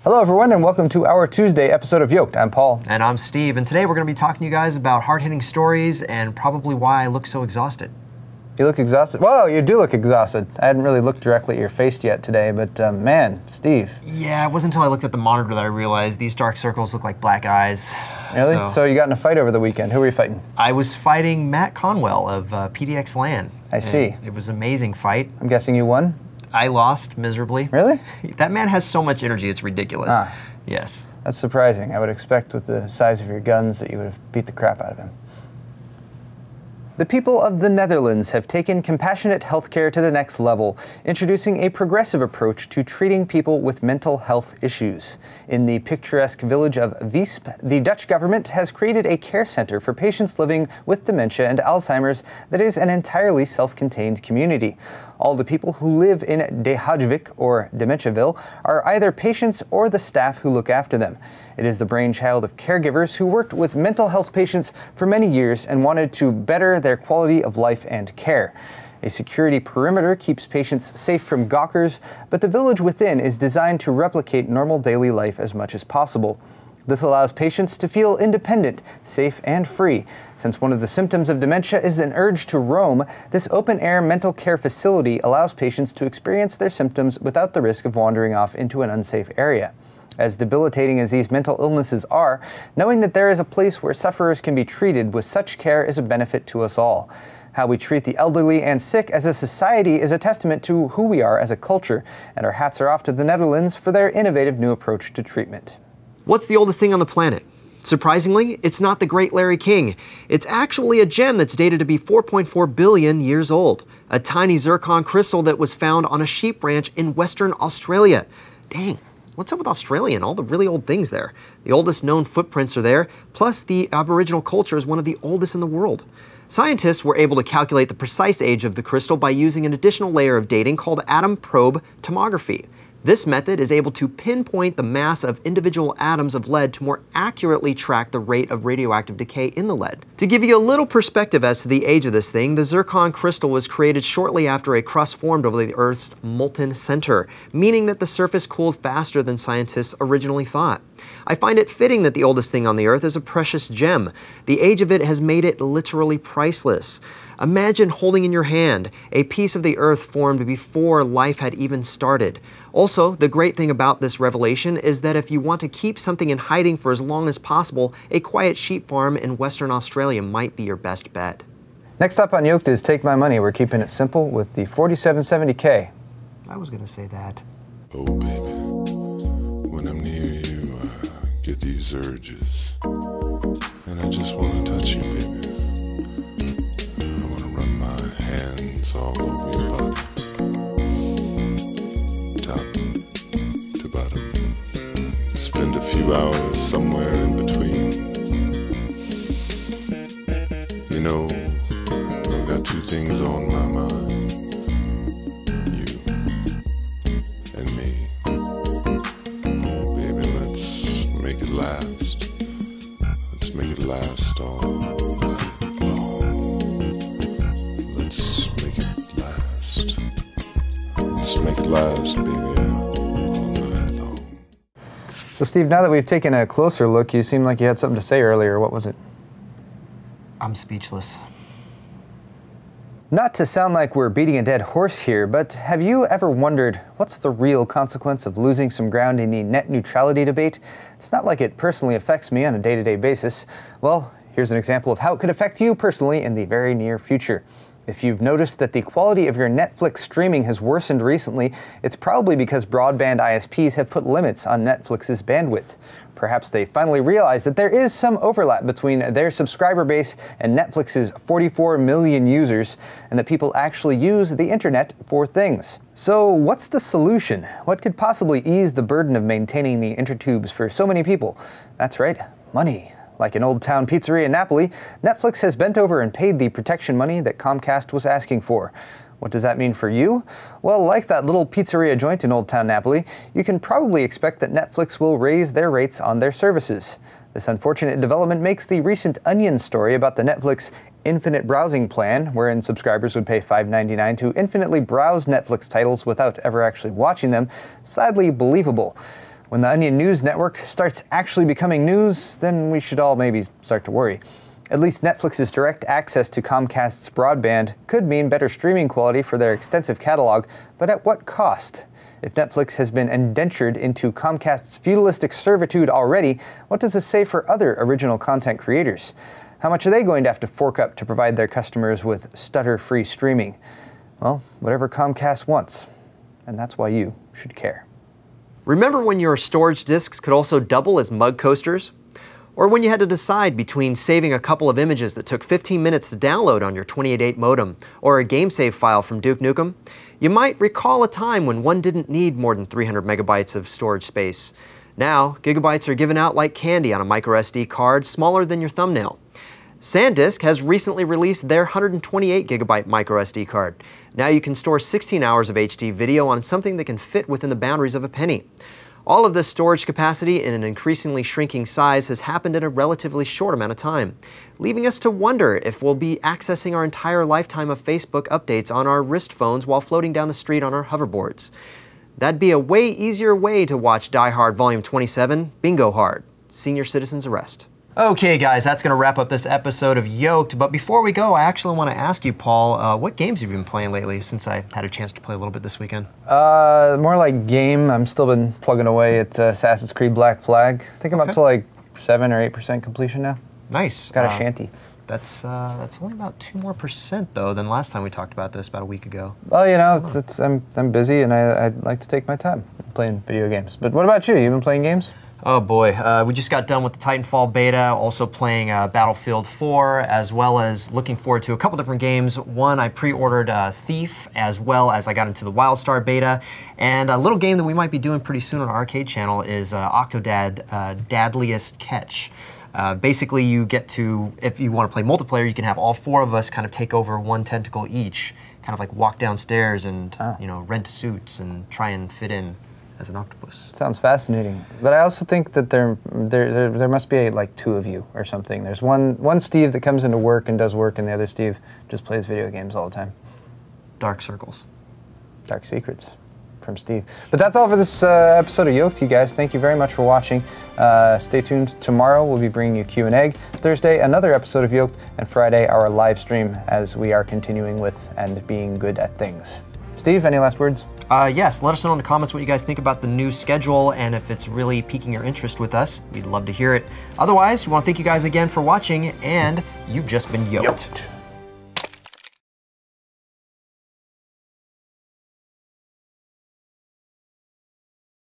Hello everyone and welcome to our Tuesday episode of Yolk'd. I'm Paul. And I'm Steve, and today we're going to be talking to you guys about hard-hitting stories and probably why I look so exhausted. You look exhausted? Whoa, you do look exhausted. I hadn't really looked directly at your face yet today, but man, Steve. Yeah, it wasn't until I looked at the monitor that I realized these dark circles look like black eyes. Really? So you got in a fight over the weekend. Who were you fighting? I was fighting Matt Conwell of PDX LAN. I see. It was an amazing fight. I'm guessing you won? I lost miserably. Really? That man has so much energy, it's ridiculous. Yes. That's surprising. I would expect with the size of your guns that you would have beat the crap out of him. The people of the Netherlands have taken compassionate healthcare to the next level, introducing a progressive approach to treating people with mental health issues. In the picturesque village of Visp, the Dutch government has created a care center for patients living with dementia and Alzheimer's that is an entirely self-contained community. All the people who live in De Hajvik, or Dementiaville, are either patients or the staff who look after them. It is the brainchild of caregivers who worked with mental health patients for many years and wanted to better their quality of life and care. A security perimeter keeps patients safe from gawkers, but the village within is designed to replicate normal daily life as much as possible. This allows patients to feel independent, safe, and free. Since one of the symptoms of dementia is an urge to roam, this open-air mental care facility allows patients to experience their symptoms without the risk of wandering off into an unsafe area. As debilitating as these mental illnesses are, knowing that there is a place where sufferers can be treated with such care is a benefit to us all. How we treat the elderly and sick as a society is a testament to who we are as a culture, and our hats are off to the Netherlands for their innovative new approach to treatment. What's the oldest thing on the planet? Surprisingly, it's not the Great Larry King. It's actually a gem that's dated to be 4.4 billion years old. A tiny zircon crystal that was found on a sheep ranch in Western Australia. Dang. What's up with Australia and all the really old things there? The oldest known footprints are there, plus the Aboriginal culture is one of the oldest in the world. Scientists were able to calculate the precise age of the crystal by using an additional layer of dating called atom probe tomography. This method is able to pinpoint the mass of individual atoms of lead to more accurately track the rate of radioactive decay in the lead. To give you a little perspective as to the age of this thing, the zircon crystal was created shortly after a crust formed over the Earth's molten center, meaning that the surface cooled faster than scientists originally thought. I find it fitting that the oldest thing on the Earth is a precious gem. The age of it has made it literally priceless. Imagine holding in your hand a piece of the Earth formed before life had even started. Also, the great thing about this revelation is that if you want to keep something in hiding for as long as possible, a quiet sheep farm in Western Australia might be your best bet. Next up on Yolk'd is Take My Money. We're keeping it simple with the 4770K. I was going to say that. Oh baby, when I'm near you, I get these urges, and I just want to touch you, baby. I want to run my hands all over your body, top to bottom, spend a few hours somewhere in between. You know, I've got two things on my mind, you and me. Baby, let's make it last. Let's make it last all night long. Let's make it last. Let's make it last, baby, all night long. So Steve, now that we've taken a closer look, you seemed like you had something to say earlier. What was it? I'm speechless. Not to sound like we're beating a dead horse here, but have you ever wondered what's the real consequence of losing some ground in the net neutrality debate? It's not like it personally affects me on a day-to-day basis. Well, here's an example of how it could affect you personally in the very near future. If you've noticed that the quality of your Netflix streaming has worsened recently, it's probably because broadband ISPs have put limits on Netflix's bandwidth. Perhaps they finally realized that there is some overlap between their subscriber base and Netflix's 44 million users, and that people actually use the internet for things. So what's the solution? What could possibly ease the burden of maintaining the intertubes for so many people? That's right, money. Like an Old Town pizzeria in Napoli, Netflix has bent over and paid the protection money that Comcast was asking for. What does that mean for you? Well, like that little pizzeria joint in Old Town Napoli, you can probably expect that Netflix will raise their rates on their services. This unfortunate development makes the recent Onion story about the Netflix infinite browsing plan, wherein subscribers would pay $5.99 to infinitely browse Netflix titles without ever actually watching them, sadly believable. When the Onion News Network starts actually becoming news, then we should all maybe start to worry. At least Netflix's direct access to Comcast's broadband could mean better streaming quality for their extensive catalog, but at what cost? If Netflix has been indentured into Comcast's feudalistic servitude already, what does this say for other original content creators? How much are they going to have to fork up to provide their customers with stutter-free streaming? Well, whatever Comcast wants, and that's why you should care. Remember when your storage disks could also double as mug coasters? Or when you had to decide between saving a couple of images that took 15 minutes to download on your 28.8 modem or a game save file from Duke Nukem? You might recall a time when one didn't need more than 300 megabytes of storage space. Now, gigabytes are given out like candy on a microSD card smaller than your thumbnail. SanDisk has recently released their 128 gigabyte microSD card. Now you can store 16 hours of HD video on something that can fit within the boundaries of a penny. All of this storage capacity in an increasingly shrinking size has happened in a relatively short amount of time, leaving us to wonder if we'll be accessing our entire lifetime of Facebook updates on our wrist phones while floating down the street on our hoverboards. That'd be a way easier way to watch Die Hard Volume 27, Bingo Hard, Senior Citizen's Arrest. Okay guys, that's going to wrap up this episode of Yolk'd, but before we go, I actually want to ask you, Paul, what games have you been playing lately, since I had a chance to play a little bit this weekend? More like game. I'm still been plugging away at Assassin's Creed Black Flag. I think I'm up to like 7 or 8% completion now. Nice. Got a shanty. That's only about 2% more though than last time we talked about this about a week ago. Well, you know, I'm busy and I'd like to take my time playing video games. But what about you? You been playing games? Oh boy, we just got done with the Titanfall beta, also playing Battlefield 4, as well as looking forward to a couple different games. One, I pre-ordered Thief, as well as I got into the WildStar beta. And a little game that we might be doing pretty soon on our arcade channel is Octodad Dadliest Catch. Basically, you get to, if you want to play multiplayer, you can have all 4 of us kind of take over one tentacle each, kind of like walk downstairs and you know, rent suits and try and fit in as an octopus. Sounds fascinating, but I also think that there must be like 2 of you or something. There's one Steve that comes into work and does work, and the other Steve just plays video games all the time. Dark circles. Dark secrets from Steve. But that's all for this episode of Yolk'd, you guys. Thank you very much for watching. Stay tuned. Tomorrow we'll be bringing you Q&A. Thursday, another episode of Yolk'd, and Friday, our live stream as we are continuing with and being good at things. Steve, any last words? Yes, let us know in the comments what you guys think about the new schedule and if it's really piquing your interest with us. We'd love to hear it. Otherwise, we want to thank you guys again for watching, and you've just been Yolk'd.